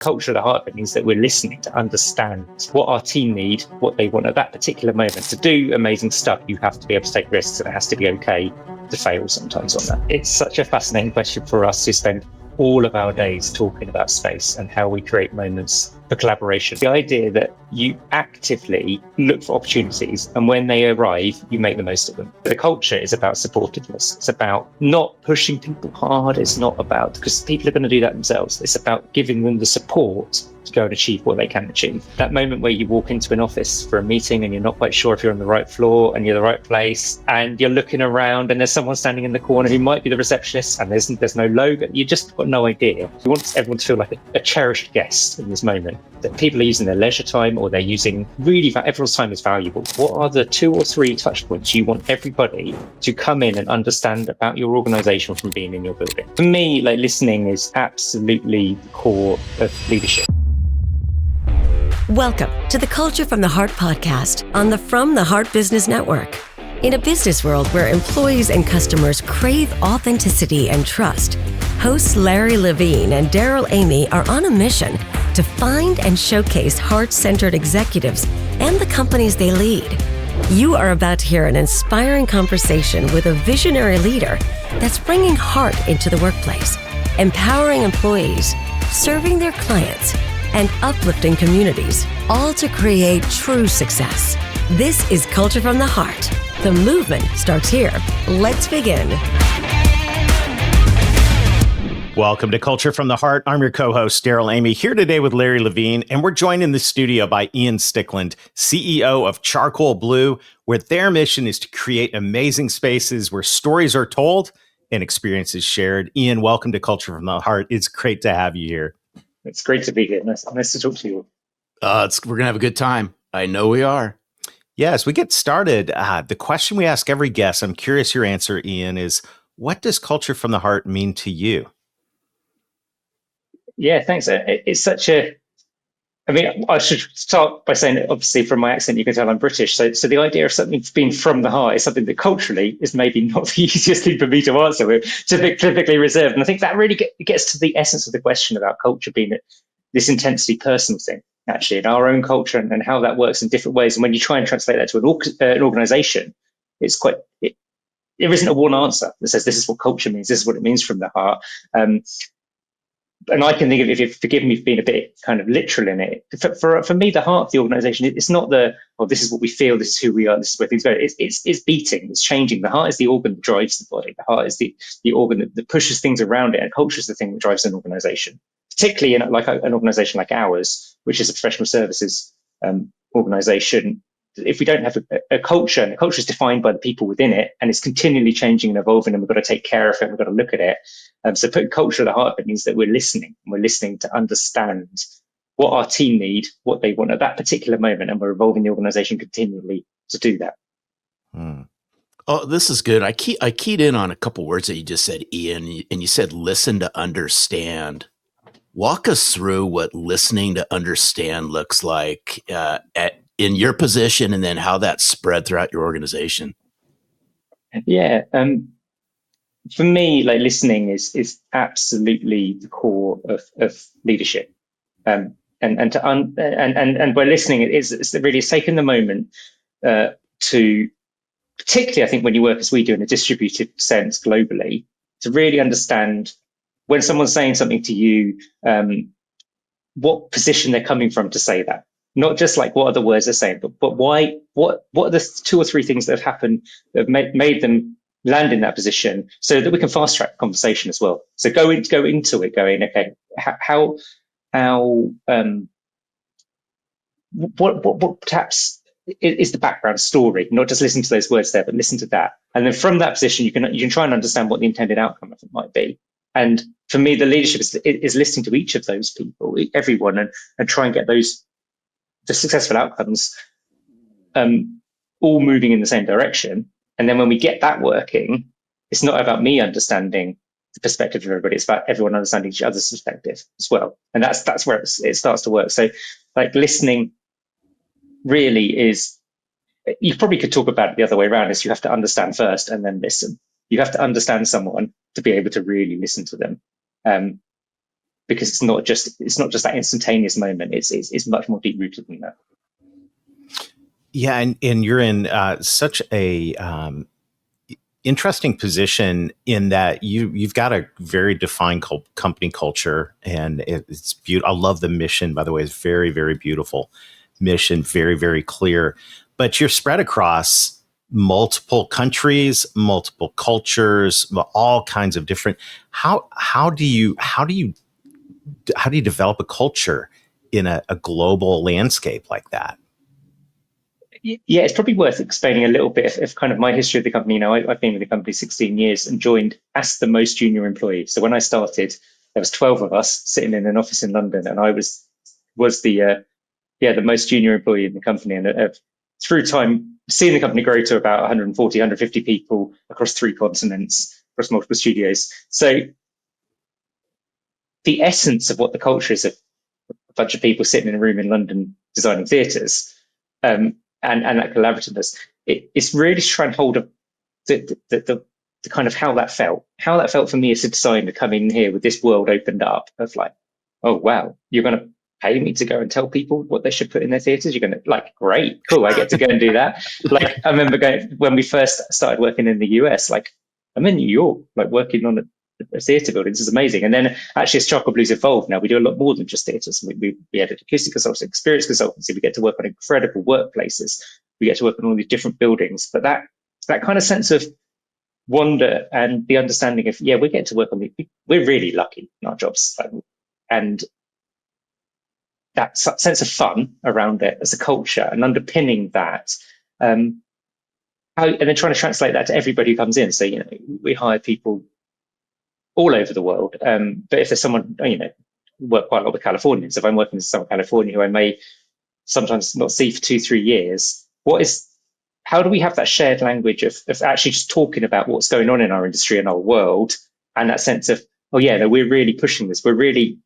Culture at the heart of it means that we're listening to understand what our team need, what they want at that particular moment. To do amazing stuff, you have to be able to take risks, and it has to be okay to fail sometimes on that. It's such a fascinating question for us to spend all of our days talking about space and how we create moments for collaboration. The idea that you actively look for opportunities, and when they arrive, you make the most of them. The culture is about supportiveness. It's about not pushing people hard. It's not about, because people are going to do that themselves. It's about giving them the support to go and achieve what they can achieve. That moment where you walk into an office for a meeting and you're not quite sure if you're on the right floor and you're the right place, and you're looking around and there's someone standing in the corner who might be the receptionist, and there's no logo. You just got no idea. You want everyone to feel like a cherished guest in this moment, that people are using their leisure time, or they're using everyone's time is valuable. What are the 2 or 3 touch points you want everybody to come in and understand about your organization from being in your building? For me, listening is absolutely the core of leadership. Welcome to the Culture from the Heart podcast on the From the Heart Business Network. In a business world where employees and customers crave authenticity and trust, hosts Larry Levine and Darrell are on a mission to find and showcase heart-centered executives and the companies they lead. You are about to hear an inspiring conversation with a visionary leader that's bringing heart into the workplace, empowering employees, serving their clients, and uplifting communities, all to create true success. This is Culture from the Heart. The movement starts here. Let's begin. Welcome to Culture from the Heart. I'm your co-host, Darrell, here today with Larry Levine, and we're joined in the studio by Ian Stickland, CEO of Charcoalblue, where their mission is to create amazing spaces where stories are told and experiences shared. Ian, welcome to Culture from the Heart. It's great to have you here. It's great to be here. Nice to talk to you. We're going to have a good time. I know we are. Yeah, as we get started, the question we ask every guest, I'm curious your answer, Ian, is what does Culture from the Heart mean to you? Yeah, thanks. It's such a, I should start by saying that obviously from my accent, you can tell I'm British. So the idea of something being from the heart is something that culturally is maybe not the easiest thing for me to answer. We're typically reserved. And I think that really gets to the essence of the question about culture being this intensely personal thing, actually, in our own culture and how that works in different ways. And when you try and translate that to an organization, it's there isn't a one answer that says this is what culture means, this is what it means from the heart. And I can think of, if you forgive me for being a bit kind of literal in it, for me, the heart of the organization, it's not this is what we feel, this is who we are, this is where things go. It's beating, it's changing. The heart is the organ that drives the body. The heart is the organ that pushes things around it, and culture is the thing that drives an organization. Particularly in an organization like ours, which is a professional services organization. If we don't have a culture, and the culture is defined by the people within it, and it's continually changing and evolving, and we've got to take care of it, we've got to look at it. So putting culture at the heart of it means that we're listening to understand what our team need, what they want at that particular moment, and we're evolving the organization continually to do that. Oh, this is good. I keyed in on a couple words that you just said, Ian, and you said listen to understand. Walk us through what listening to understand looks like in your position, and then how that's spread throughout your organization. Yeah. For me, listening is absolutely the core of leadership. And by listening, it's really taking the moment to, particularly I think when you work as we do in a distributed sense globally, to really understand when someone's saying something to you, what position they're coming from to say that. Not just what are the words they're saying, but why? What are the 2 or 3 things that have happened that have made them land in that position, so that we can fast track conversation as well. So go into it going, okay, what perhaps is the background story? Not just listen to those words there, but listen to that, and then from that position, you can try and understand what the intended outcome of it might be. And for me, the leadership is listening to each of those people, everyone, and try and get the successful outcomes all moving in the same direction. And then when we get that working, it's not about me understanding the perspective of everybody. It's about everyone understanding each other's perspective as well. And that's where it starts to work. So listening really is, you probably could talk about it the other way around, is you have to understand first and then listen. You have to understand someone to be able to really listen to them. because it's not just that instantaneous moment. It's much more deep rooted than that. Yeah, and you're in such a interesting position in that you've got a very defined company culture, and it's beautiful. I love the mission, by the way. It's very, very beautiful mission, very, very clear. But you're spread across multiple countries, multiple cultures, all kinds of different. How do you develop a culture in a global landscape like that? Yeah, it's probably worth explaining a little bit of kind of my history of the company. I've been with the company 16 years and joined as the most junior employee. So when I started, there was 12 of us sitting in an office in London, and I was the most junior employee in the company. And through time, seeing the company grow to about 140, 150 people across 3 continents, across multiple studios. So the essence of what the culture is of a bunch of people sitting in a room in London designing theatres. And that collaborativeness, it's really to try and hold up the kind of how that felt for me as a designer coming in here with this world opened up of like, oh wow, you're going to pay me to go and tell people what they should put in their theatres. You're going to like, great, cool, I get to go and do that. Like I remember going when we first started working in the US, like I'm in New York, like working on a theatre building. This is amazing. And then actually as Charcoalblue's evolved now, we do a lot more than just theatres. We added acoustic consultancy, experience consultancy. We get to work on incredible workplaces. We get to work on all these different buildings. But that kind of sense of wonder and the understanding of, yeah, we get to work on we're really lucky in our jobs. And that sense of fun around it as a culture and underpinning that, and then trying to translate that to everybody who comes in. So, we hire people all over the world. But if there's someone, work quite a lot with Californians. If I'm working with someone in California who I may sometimes not see for 2-3 years, how do we have that shared language of actually just talking about what's going on in our industry and our world, and that sense of, oh yeah, no, we're really pushing this. We're really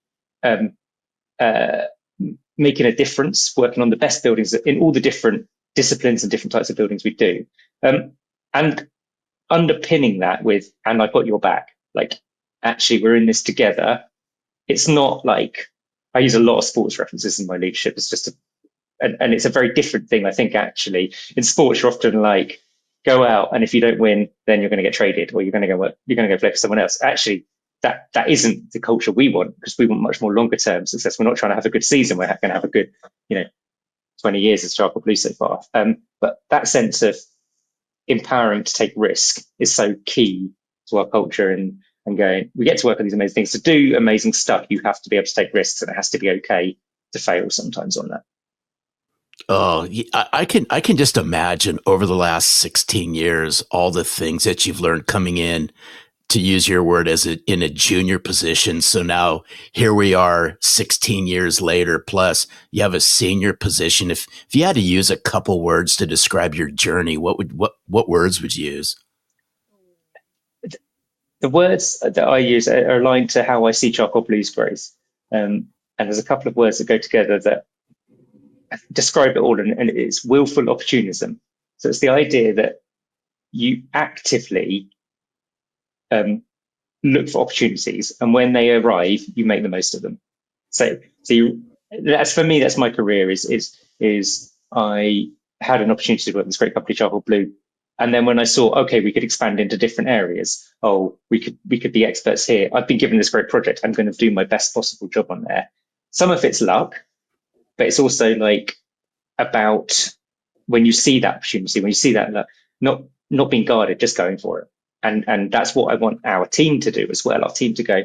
making a difference, working on the best buildings in all the different disciplines and different types of buildings we do. And underpinning that with, and I've got your back, like, actually, we're in this together. It's not like, I use a lot of sports references in my leadership. It's just and it's a very different thing. I think actually in sports, you're often like, go out, and if you don't win, then you're going to get traded, or you're going to go play for someone else. Actually, that isn't the culture we want, because we want much more longer term success. We're not trying to have a good season. We're going to have a good, 20 years as Charcoalblue so far. But that sense of empowering to take risk is so key to our culture, and going, we get to work on these amazing things. To do amazing stuff, you have to be able to take risks, and it has to be okay to fail sometimes on that. Oh, I can just imagine over the last 16 years, all the things that you've learned coming in, to use your word, in a junior position. So now here we are 16 years later, plus you have a senior position. If you had to use a couple words to describe your journey, what words would you use? The words that I use are aligned to how I see Charcoalblue's growth. And there's a couple of words that go together that describe it all, and it's willful opportunism. So it's the idea that you actively look for opportunities, and when they arrive, you make the most of them. So that's, for me, that's my career. Is I had an opportunity to work with this great company, Charcoalblue, and then when I saw, okay, we could expand into different areas. Oh, we could be experts here. I've been given this great project. I'm going to do my best possible job on there. Some of it's luck, but it's also like about when you see that opportunity, when you see that luck, not being guarded, just going for it. And that's what I want our team to do as well. Our team to go,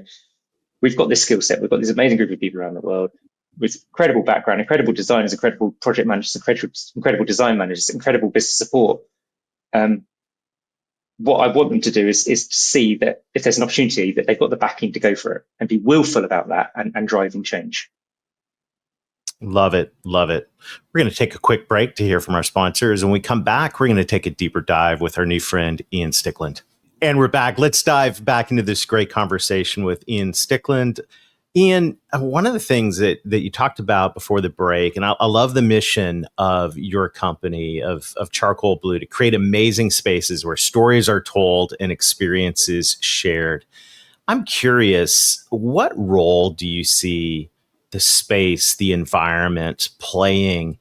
we've got this skill set. We've got this amazing group of people around the world with incredible background, incredible designers, incredible project managers, incredible design managers, incredible business support. What I want them to do is to see that if there's an opportunity, that they've got the backing to go for it, and be willful about that, and driving change. Love it. Love it. We're going to take a quick break to hear from our sponsors. And when we come back, we're going to take a deeper dive with our new friend, Ian Stickland. And we're back. Let's dive back into this great conversation with Ian Stickland. Ian, one of the things that you talked about before the break, and I love the mission of your company, of Charcoalblue, to create amazing spaces where stories are told and experiences shared. I'm curious, what role do you see the space, the environment playing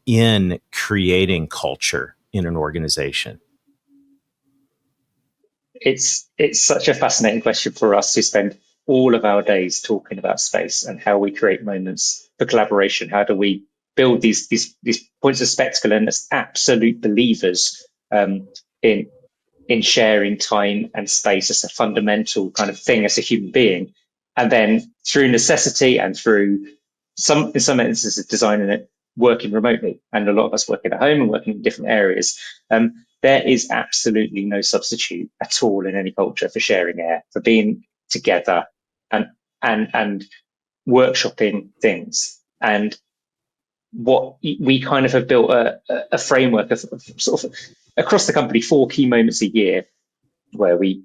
in creating culture in an organization? It's such a fascinating question for us who spend all of our days talking about space and how we create moments for collaboration. How do we build these points of spectacle and as absolute believers in sharing time and space as a fundamental kind of thing as a human being, and then through necessity and through in some instances designing it working remotely, and a lot of us working at home and working in different areas. There is absolutely no substitute at all in any culture for sharing air, for being together and and workshopping things. And what we kind of have built a framework of sort of across the company 4 key moments a year where we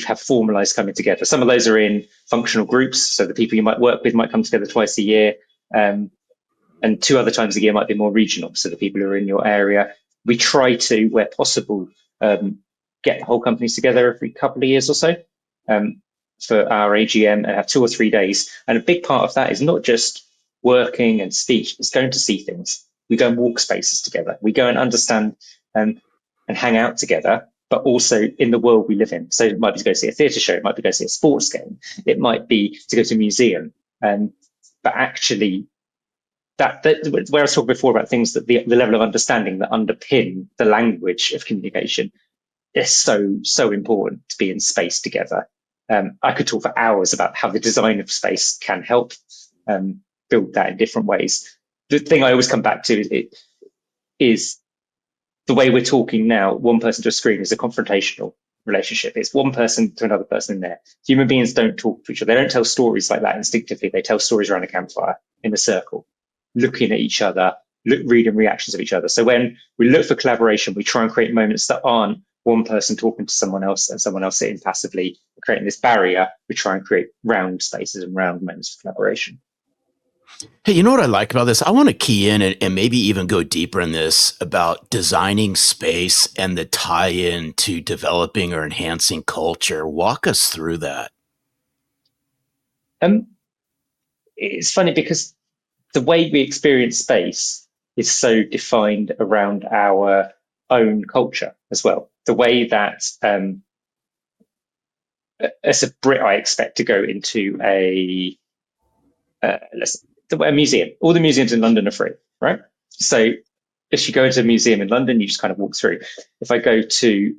have formalized coming together. Some of those are in functional groups, so the people you might work with might come together twice a year, and 2 other times a year might be more regional, so the people who are in your area. We try to, where possible, get the whole companies together every couple of years or so for our AGM and have 2 or 3 days. And a big part of that is not just working and speech, it's going to see things. We go and walk spaces together. We go and understand and hang out together, but also in the world we live in. So it might be to go see a theatre show, it might be to go see a sports game, it might be to go to a museum. But actually, that where I was talking before about things that the level of understanding that underpin the language of communication is so important to be in space together. I could talk for hours about how the design of space can help build that in different ways. The thing I always come back to is the way we're talking now. One person to a screen is a confrontational relationship. It's one person to another person in there. Human beings don't talk to each other. They don't tell stories like that instinctively. They tell stories around a campfire in a circle, looking at each other, reading reactions of each other. So when we look for collaboration, we try and create moments that aren't one person talking to someone else and someone else sitting passively, creating this barrier. We try and create round spaces and round moments for collaboration. Hey, you know what I like about this? I want to key in and maybe even go deeper in this about designing space and the tie-in to developing or enhancing culture. Walk us through that. It's funny because the way we experience space is so defined around our own culture as well. The way that as a Brit, I expect to go into a museum. All the museums in London are free, right? So if you go into a museum in London, you just kind of walk through. If I go to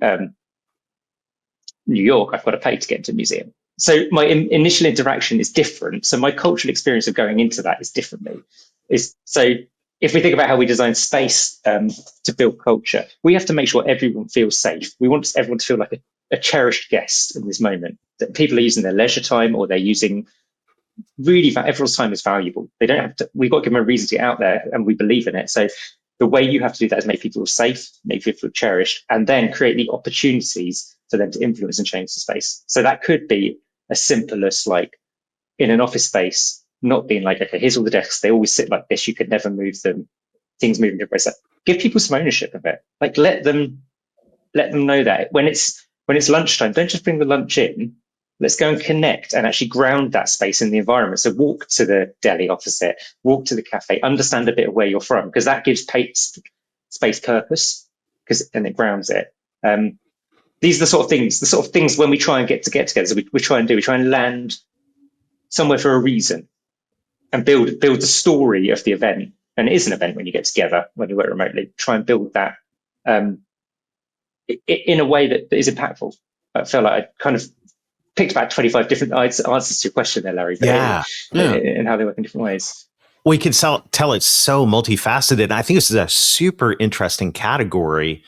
New York, I've got to pay to get into a museum. So my initial interaction is different. So my cultural experience of going into that is differently. So if we think about how we design space to build culture, we have to make sure everyone feels safe. We want everyone to feel like a cherished guest in this moment, that people are using their leisure time or they're using really, everyone's time is valuable. They don't have to, we've got to give them a reason to get out there, and we believe in it. So the way you have to do that is make people feel safe, make people feel cherished, and then create the opportunities for them to influence and change the space. So that could be as simple as like in an office space, not being like, okay, here's all the desks, they always sit like this, you could never move them, things move in different ways. Give people some ownership of it. Like let them know that when it's lunchtime, don't just bring the lunch in. Let's go and connect and actually ground that space in the environment. So walk to the deli opposite, walk to the cafe, understand a bit of where you're from, because that gives space purpose, and it grounds it. These are the sort of things when we try and get together. So we try and land somewhere for a reason and build the story of the event. And it is an event when you get together, when you work remotely. Try and build that in a way that is impactful. I feel like I kind of picked about 25 different answers to your question there, Larry. Yeah. And how they work in different ways. We can tell it's so multifaceted. And I think this is a super interesting category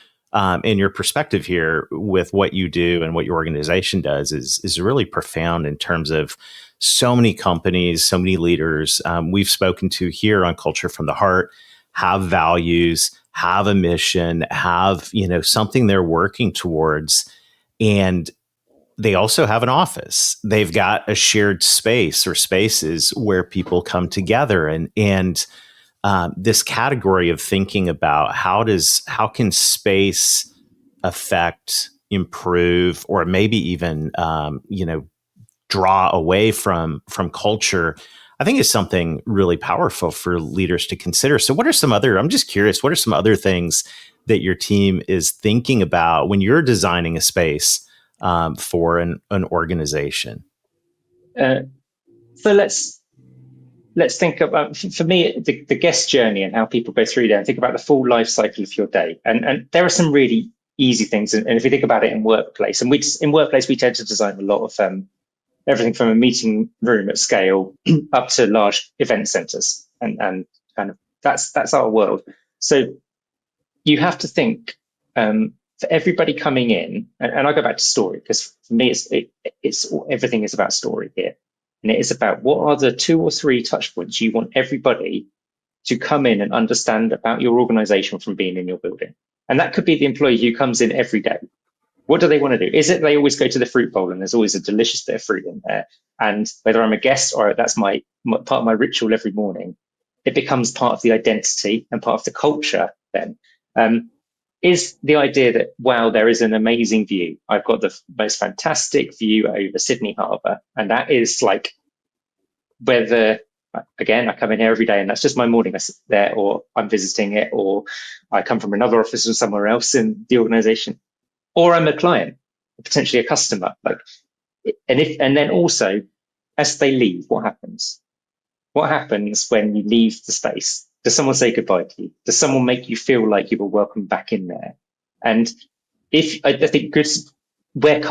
in your perspective here with what you do and what your organization does is really profound in terms of so many companies, so many leaders we've spoken to here on Culture from the Heart have values, have a mission, have, something they're working towards. And they also have an office. They've got a shared space or spaces where people come together, and this category of thinking about how can space affect improve or maybe even, draw away from culture, I think is something really powerful for leaders to consider. So I'm just curious, what are some other things that your team is thinking about when you're designing a space for an organization? So let's think about, for me, the guest journey and how people go through there, and think about the full life cycle of your day. And there are some really easy things. And if you think about it in workplace, and in workplace, we tend to design a lot of everything from a meeting room at scale up to large event centers. And kind of that's our world. So you have to think for everybody coming in, and I go back to story, because for me, it's everything is about story here. And it is about what are the 2 or 3 touch points you want everybody to come in and understand about your organization from being in your building. And that could be the employee who comes in every day. What do they want to do? Is it they always go to the fruit bowl and there's always a delicious bit of fruit in there? And whether I'm a guest or that's my part of my ritual every morning, it becomes part of the identity and part of the culture then. Is the idea that, wow, there is an amazing view. I've got the most fantastic view over Sydney Harbour. And that is like, whether, again, I come in here every day and that's just my morning, I sit there, or I'm visiting it, or I come from another office or somewhere else in the organization, or I'm a client, potentially a customer. And then also, as they leave, what happens? What happens when you leave the space? Does someone say goodbye to you? Does someone make you feel like you were welcome back in there? And I think where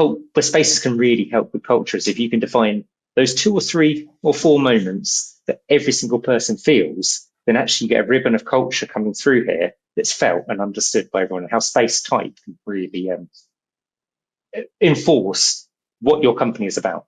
spaces can really help with culture is if you can define those 2 or 3 or 4 moments that every single person feels, then actually you get a ribbon of culture coming through here that's felt and understood by everyone, and how space type can really enforce what your company is about.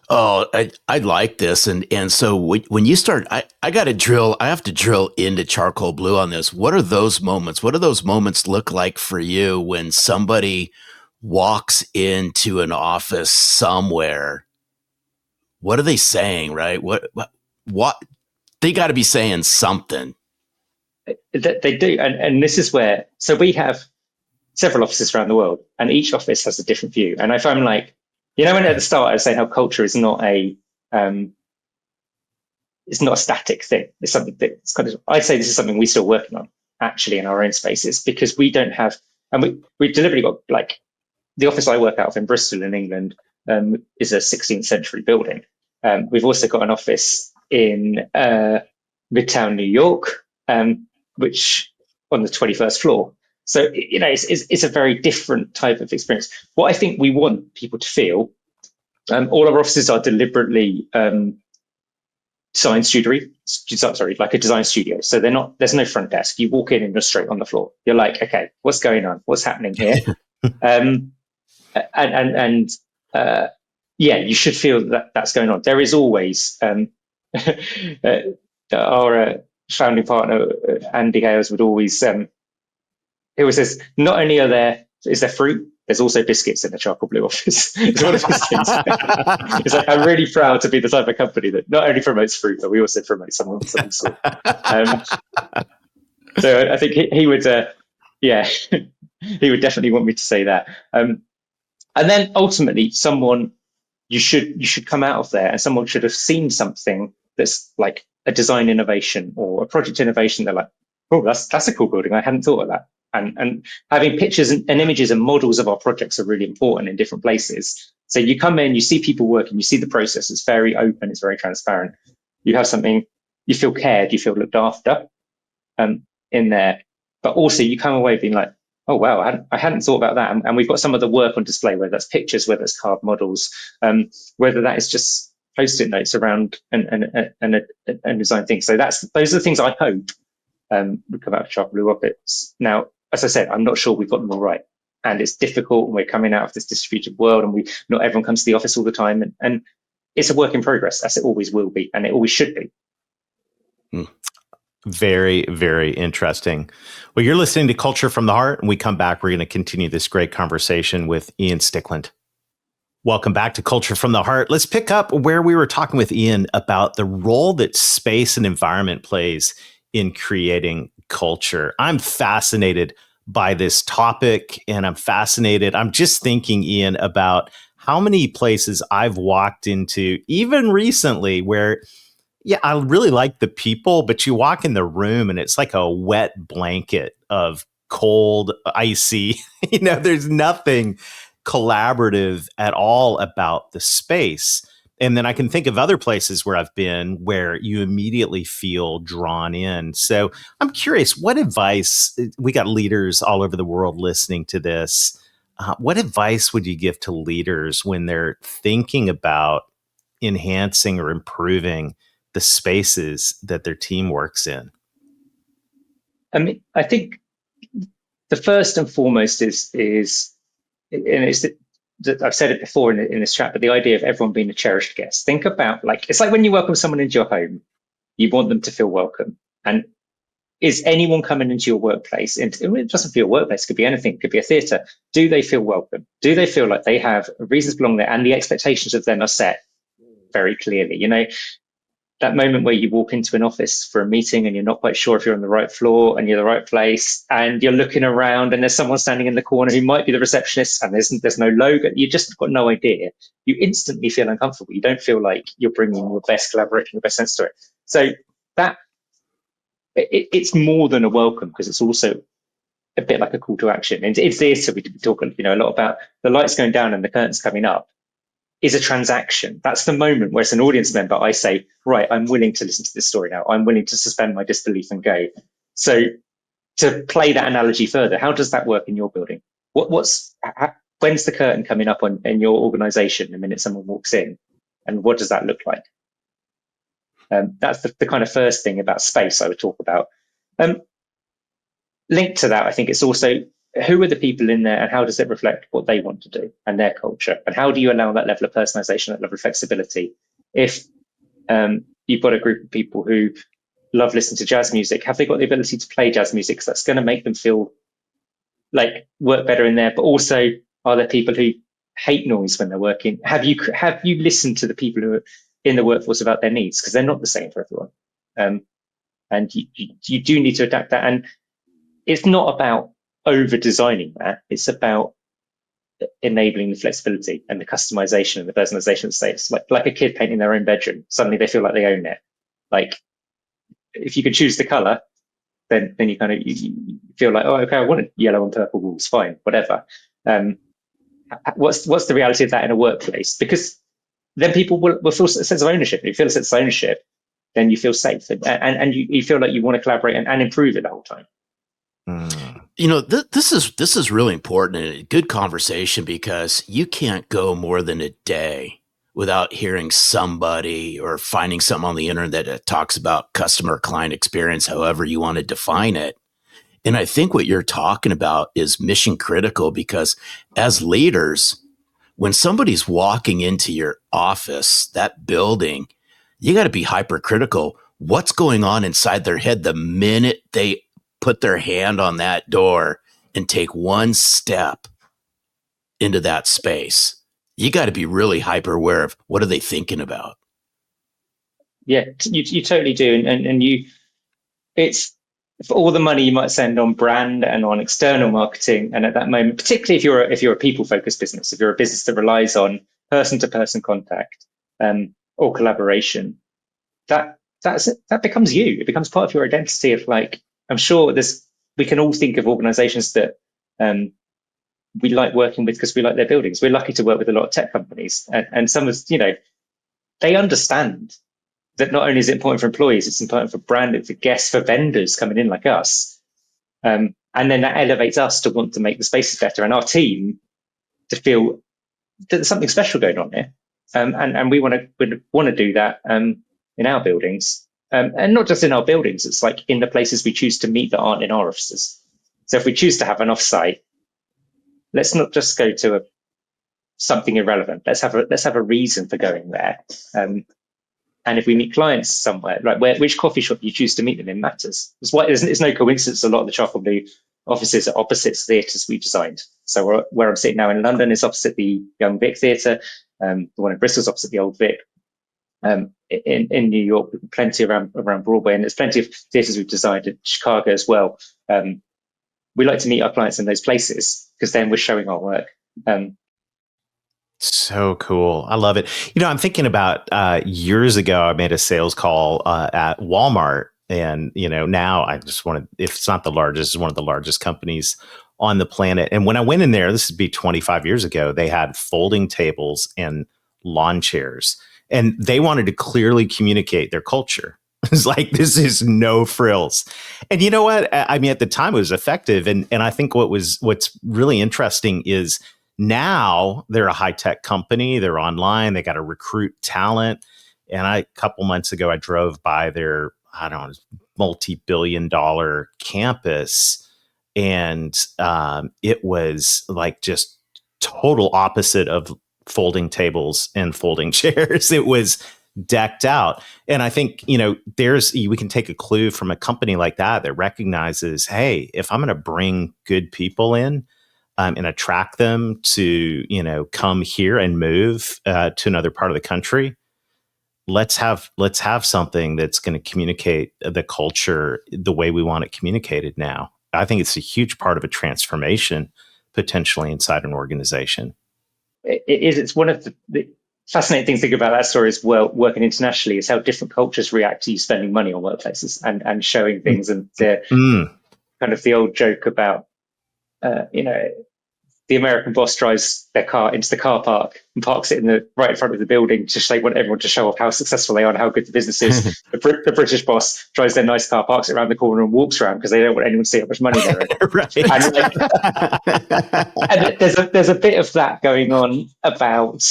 Oh, I like this. And so when you start, I have to drill into Charcoalblue on this. What are those moments? What do those moments look like for you when somebody walks into an office somewhere? What are they saying, right? What they got to be saying something. They do. And this is where, so we have several offices around the world, and each office has a different view. And if I'm like, when at the start I was saying how culture is not it's not a static thing. It's something that's kind of, I'd say this is something we're still working on actually in our own spaces, because we don't have, and we deliberately got, like, the office I work out of in Bristol in England is a 16th century building. We've also got an office in Midtown New York, which on the 21st floor. So, it's a very different type of experience. What I think we want people to feel, all our offices are deliberately like a design studio. So there's no front desk. You walk in and you're straight on the floor. You're like, okay, what's going on? What's happening here? You should feel that that's going on. There is always, our founding partner, Andy Hales, would always, he always says, not only is there fruit, there's also biscuits in the Charcoalblue office. It's one of his things. It's like, I'm really proud to be the type of company that not only promotes fruit, but we also promote some sort. So I think he would, he would definitely want me to say that. And then ultimately, you should come out of there, and someone should have seen something that's like a design innovation or a project innovation. They're like, oh, that's a cool building. I hadn't thought of that. And having pictures and images and models of our projects are really important in different places. So you come in, you see people working, you see the process. It's very open, it's very transparent. You have something, you feel cared, you feel looked after in there. But also you come away being like, oh, wow, I hadn't thought about that. And we've got some of the work on display, whether that's pictures, whether it's carved models, whether that is just Post-it notes around and design things. So those are the things I hope would come out of Charcoalblue Office. Now, as I said, I'm not sure we've got them all right, and it's difficult, and we're coming out of this distributed world, and not everyone comes to the office all the time, and it's a work in progress, as it always will be, and it always should be. Very, very interesting. Well, you're listening to Culture from the Heart, and we come back, we're going to continue this great conversation with Ian Stickland. Welcome back to Culture from the Heart. Let's pick up where we were talking with Ian about the role that space and environment plays in creating culture. I'm fascinated by this topic and I'm fascinated. I'm just thinking, Ian, about how many places I've walked into, even recently, where, yeah, I really like the people, but you walk in the room and it's like a wet blanket of cold, icy, there's nothing collaborative at all about the space. And then I can think of other places where I've been where you immediately feel drawn in. So I'm curious, what advice, we got leaders all over the world listening to this. What advice would you give to leaders when they're thinking about enhancing or improving the spaces that their team works in? I mean, I think the first and foremost is and it's that I've said it before in this chat, but the idea of everyone being a cherished guest. Think about, like, it's like when you welcome someone into your home, you want them to feel welcome. And is anyone coming into your workplace? And it doesn't feel workplace, it could be anything, it could be a theatre. Do they feel welcome? Do they feel like they have reasons to belong there and the expectations of them are set very clearly? That moment where you walk into an office for a meeting and you're not quite sure if you're on the right floor and you're the right place, and you're looking around and there's someone standing in the corner who might be the receptionist, and there's no logo. You just got no idea. You instantly feel uncomfortable. You don't feel like you're bringing your best collaboration, your best sense to it. So that it's more than a welcome, because it's also a bit like a call to action. And in theatre, we talk a lot about the lights going down and the curtains coming up is a transaction. That's the moment where, as an audience member, I say, right, I'm willing to listen to this story now. I'm willing to suspend my disbelief and go. So to play that analogy further, how does that work in your building? When's the curtain coming up in your organization the minute someone walks in? And what does that look like? That's the kind of first thing about space I would talk about. Linked to that, I think it's also, who are the people in there and how does it reflect what they want to do and their culture? And how do you allow that level of personalization, that level of flexibility? If you've got a group of people who love listening to jazz music, have they got the ability to play jazz music? Because that's going to make them feel like work better in there. But also, are there people who hate noise when they're working? Have you listened to the people who are in the workforce about their needs? Because they're not the same for everyone. And you do need to adapt that. And it's not about over designing that. It's about enabling the flexibility and the customization and the personalization of states. Like a kid painting their own bedroom. Suddenly they feel like they own it. Like, if you could choose the color, then you kind of you feel like, oh, okay, I want yellow and purple walls, fine, whatever. What's the reality of that in a workplace? Because then people will feel a sense of ownership. If you feel a sense of ownership, then you feel safe and you feel like you want to collaborate and improve it the whole time. This is really important and a good conversation, because you can't go more than a day without hearing somebody or finding something on the internet that talks about customer client experience, however you want to define it. And I think what you're talking about is mission critical, because as leaders, when somebody's walking into your office, that building, you got to be hypercritical. What's going on inside their head the minute they put their hand on that door and take one step into that space? You got to be really hyper aware of what are they thinking about. Yeah, you totally do. And it's for all the money you might spend on brand and on external marketing. And at that moment, particularly if you're a people focused business, if you're a business that relies on person to person contact, or collaboration, that becomes you. It becomes part of your identity. Of, like, I'm sure we can all think of organizations that we like working with because we like their buildings. We're lucky to work with a lot of tech companies, and some of they understand that not only is it important for employees, it's important for brand, for guests, for vendors coming in like us. And then that elevates us to want to make the spaces better and our team to feel that there's something special going on here. And we want to do that in our buildings. And not just in our buildings, it's like in the places we choose to meet that aren't in our offices. So if we choose to have an offsite, let's not just go to something irrelevant. Let's have a reason for going there. And if we meet clients somewhere, like which coffee shop you choose to meet them in matters. It's no coincidence a lot of the Charcoalblue offices are opposite theatres we designed. So where I'm sitting now in London is opposite the Young Vic Theatre. The one in Bristol's opposite the Old Vic. In New York, plenty around Broadway, and there's plenty of theatres we've designed in Chicago as well. we like to meet our clients in those places because then we're showing our work. So cool. I love it. I'm thinking about years ago, I made a sales call at Walmart. And, now I just want to, if it's not the largest, it's one of the largest companies on the planet. And when I went in there, this would be 25 years ago, they had folding tables and lawn chairs. And they wanted to clearly communicate their culture. It's like, this is no frills. And you know what? I mean, at the time it was effective. And I think what's really interesting is now they're a high-tech company. They're online. They got to recruit talent. And a couple months ago, I drove by their, I don't know, multi-billion-dollar campus. And it was like just total opposite of folding tables and folding chairs. It was decked out. And I think, we can take a clue from a company like that recognizes, hey, if I'm going to bring good people in and attract them to, come here and move to another part of the country, let's have something that's going to communicate the culture the way we want it communicated now. I think it's a huge part of a transformation potentially inside an organization. It is. It's one of the fascinating things to think about that story as well, working internationally, is how different cultures react to you spending money on workplaces and showing things. And kind of the old joke about, the American boss drives their car into the car park and parks it right in front of the building to they want everyone to show off how successful they are and how good the business is. The British boss drives their nice car, parks it around the corner and walks around because they don't want anyone to see how much money they're in. Right. And there's a bit of that going on about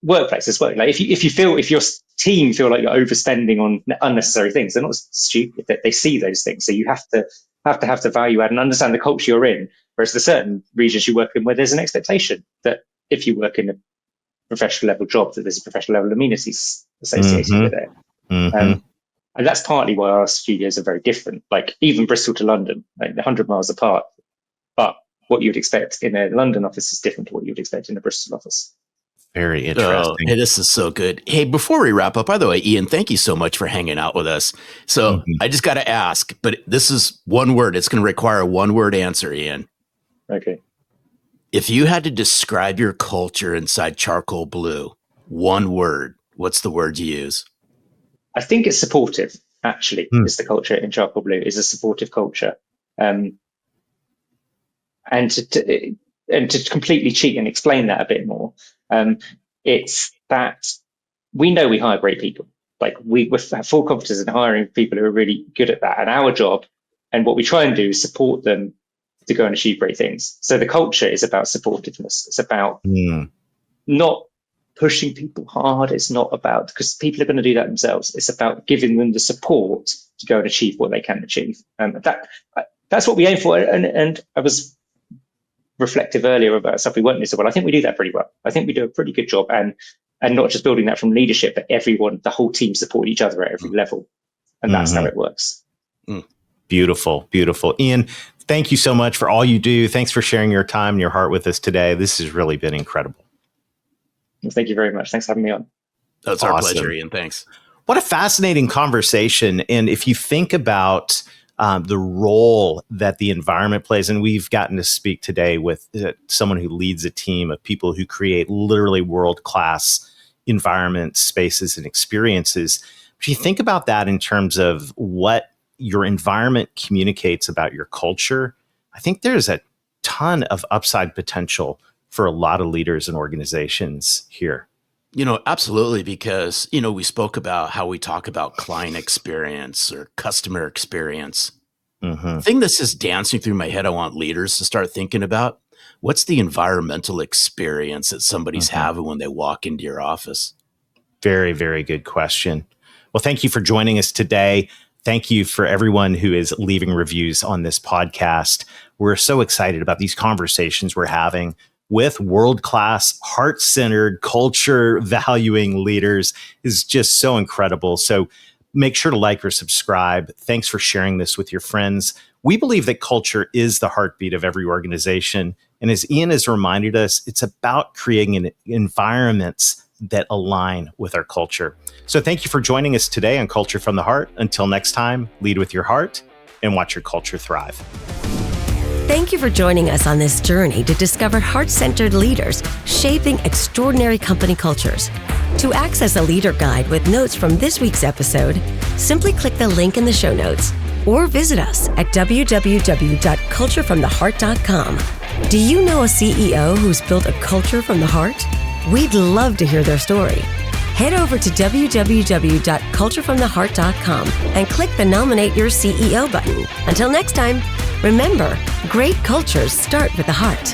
workplaces as well. Like if your team feel like you're overspending on unnecessary things, they're not stupid. They see those things. So you have to have the value add and understand the culture you're in. Whereas there's certain regions you work in where there's an expectation that if you work in a professional level job, that there's a professional level amenities associated with it. And that's partly why our studios are very different. Like even Bristol to London, like 100 miles apart. But what you'd expect in a London office is different to what you'd expect in a Bristol office. Very interesting. Hey, this is so good. Hey, before we wrap up, by the way, Ian, thank you so much for hanging out with us. So I just got to ask, but this is one word. It's going to require a one-word answer, Ian. Okay. If you had to describe your culture inside Charcoalblue, one word, what's the word you use? I think it's supportive, actually, is the culture in Charcoalblue, is a supportive culture. And to completely cheat and explain that a bit more, it's that we know we hire great people. Like we have full confidence in hiring people who are really good at that. And our job and what we try and do is support them to go and achieve great things. So the culture is about supportiveness. It's about not pushing people hard. It's not about, because people are going to do that themselves. It's about giving them the support to go and achieve what they can achieve. That's what we aim for. And I was reflective earlier about stuff we weren't doing so well. I think we do that pretty well. I think we do a pretty good job, and not just building that from leadership, but everyone, the whole team support each other at every level. And that's how it works. Beautiful, beautiful. Ian, thank you so much for all you do. Thanks for sharing your time and your heart with us today. This has really been incredible. Well, thank you very much. Thanks for having me on. That's our pleasure, Ian. Thanks. What a fascinating conversation. And if you think about the role that the environment plays, and we've gotten to speak today with someone who leads a team of people who create literally world-class environments, spaces, and experiences. If you think about that in terms of what your environment communicates about your culture, I think there's a ton of upside potential for a lot of leaders and organizations here. Absolutely, because, we spoke about how we talk about client experience or customer experience. The thing that's just dancing through my head, I want leaders to start thinking about, what's the environmental experience that somebody's having when they walk into your office? Very, very good question. Well, thank you for joining us today. Thank you for everyone who is leaving reviews on this podcast. We're so excited about these conversations we're having with world-class, heart-centered, culture-valuing leaders is just so incredible. So make sure to like or subscribe. Thanks for sharing this with your friends. We believe that culture is the heartbeat of every organization. And as Ian has reminded us, it's about creating environments that align with our culture. So thank you for joining us today on Culture from the Heart. Until next time, lead with your heart and watch your culture thrive. Thank you for joining us on this journey to discover heart-centered leaders shaping extraordinary company cultures. To access a leader guide with notes from this week's episode, simply click the link in the show notes or visit us at www.culturefromtheheart.com. Do you know a CEO who's built a culture from the heart? We'd love to hear their story. Head over to www.culturefromtheheart.com and click the Nominate Your CEO button. Until next time, remember, great cultures start with the heart.